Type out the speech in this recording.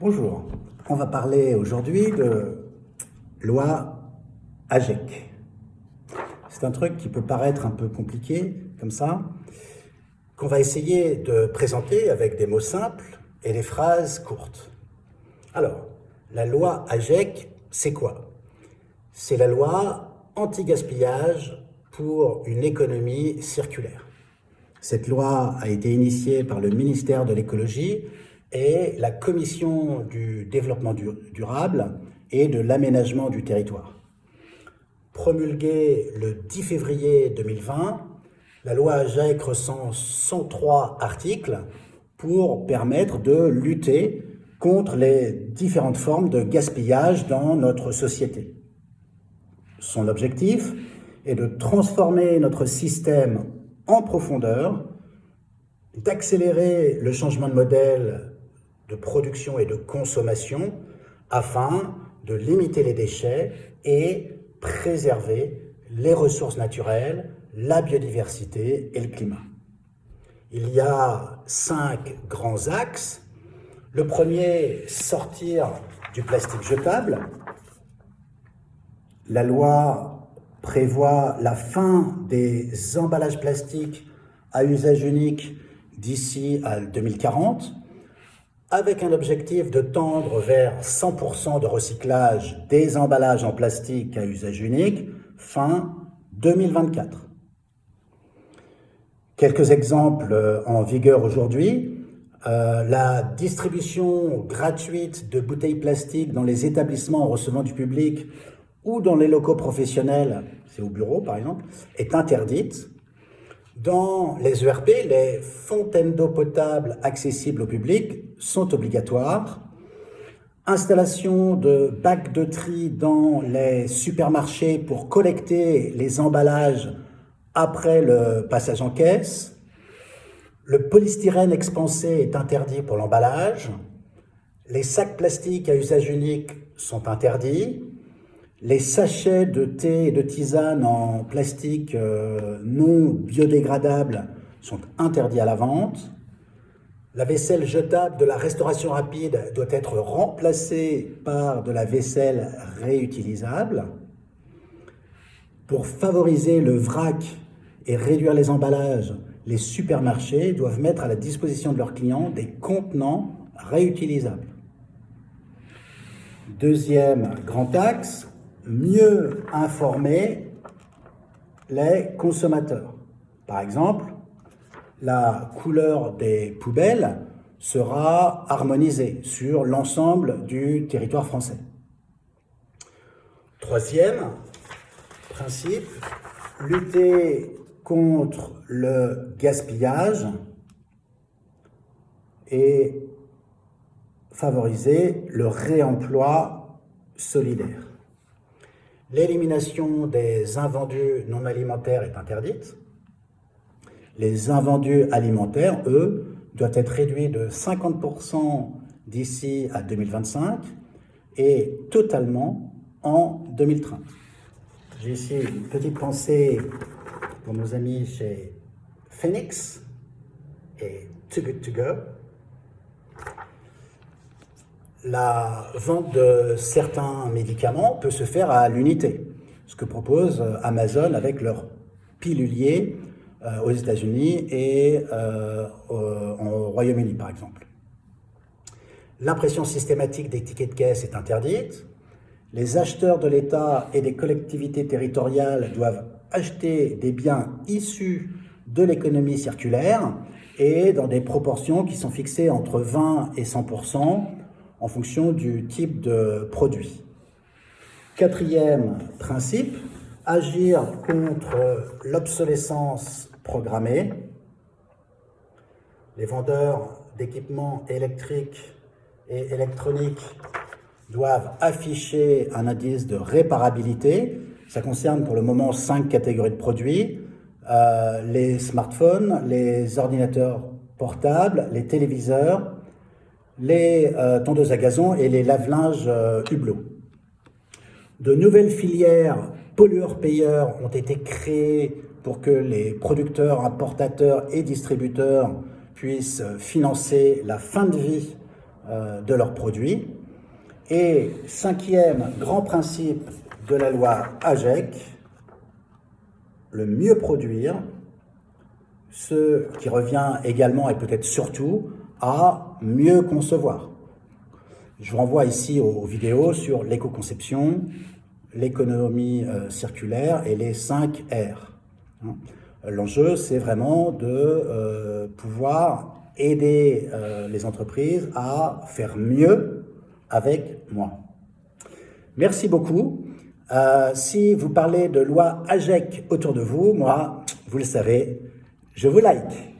Bonjour, on va parler aujourd'hui de loi AGEC. C'est un truc qui peut paraître un peu compliqué, comme ça, qu'on va essayer de présenter avec des mots simples et des phrases courtes. Alors, la loi AGEC, c'est quoi? C'est la loi anti-gaspillage pour une économie circulaire. Cette loi a été initiée par le ministère de l'écologie et la commission du développement durable et de l'aménagement du territoire. Promulguée le 10 février 2020, la loi AGEC recense 103 articles pour permettre de lutter contre les différentes formes de gaspillage dans notre société. Son objectif est de transformer notre système en profondeur, d'accélérer le changement de modèle de production et de consommation afin de limiter les déchets et préserver les ressources naturelles, la biodiversité et le climat. Il y a 5 grands axes. Le premier, sortir du plastique jetable. La loi prévoit la fin des emballages plastiques à usage unique d'ici à 2040, avec un objectif de tendre vers 100% de recyclage des emballages en plastique à usage unique fin 2024. Quelques exemples en vigueur aujourd'hui. La distribution gratuite de bouteilles plastiques dans les établissements recevant du public ou dans les locaux professionnels, c'est au bureau par exemple, est interdite. Dans les ERP, les fontaines d'eau potable accessibles au public sont obligatoires. Installation de bacs de tri dans les supermarchés pour collecter les emballages après le passage en caisse. Le polystyrène expansé est interdit pour l'emballage. Les sacs plastiques à usage unique sont interdits. Les sachets de thé et de tisane en plastique non biodégradable sont interdits à la vente. La vaisselle jetable de la restauration rapide doit être remplacée par de la vaisselle réutilisable. Pour favoriser le vrac et réduire les emballages, les supermarchés doivent mettre à la disposition de leurs clients des contenants réutilisables. Deuxième grand axe, mieux informer les consommateurs. Par exemple, la couleur des poubelles sera harmonisée sur l'ensemble du territoire français. Troisième principe, lutter contre le gaspillage et favoriser le réemploi solidaire. L'élimination des invendus non alimentaires est interdite. Les invendus alimentaires, eux, doivent être réduits de 50% d'ici à 2025 et totalement en 2030. J'ai ici une petite pensée pour nos amis chez Phoenix et Too Good To Go. La vente de certains médicaments peut se faire à l'unité, ce que propose Amazon avec leur pilulier aux États-Unis et au Royaume-Uni, par exemple. L'impression systématique des tickets de caisse est interdite. Les acheteurs de l'État et des collectivités territoriales doivent acheter des biens issus de l'économie circulaire et dans des proportions qui sont fixées entre 20 et 100%, en fonction du type de produit. Quatrième principe, agir contre l'obsolescence programmée. Les vendeurs d'équipements électriques et électroniques doivent afficher un indice de réparabilité. Ça concerne pour le moment 5 catégories de produits. Les smartphones, les ordinateurs portables, les téléviseurs, les tondeuses à gazon et les lave-linges Hublot. De nouvelles filières pollueurs-payeurs ont été créées pour que les producteurs, importateurs et distributeurs puissent financer la fin de vie de leurs produits. Et cinquième grand principe de la loi AGEC, le mieux produire, ce qui revient également et peut-être surtout à mieux concevoir. Je vous renvoie ici aux vidéos sur l'éco-conception, l'économie circulaire et les 5 R. L'enjeu, c'est vraiment de pouvoir aider les entreprises à faire mieux avec moi. Merci beaucoup. Si vous parlez de loi AGEC autour de vous, moi, vous le savez, je vous like.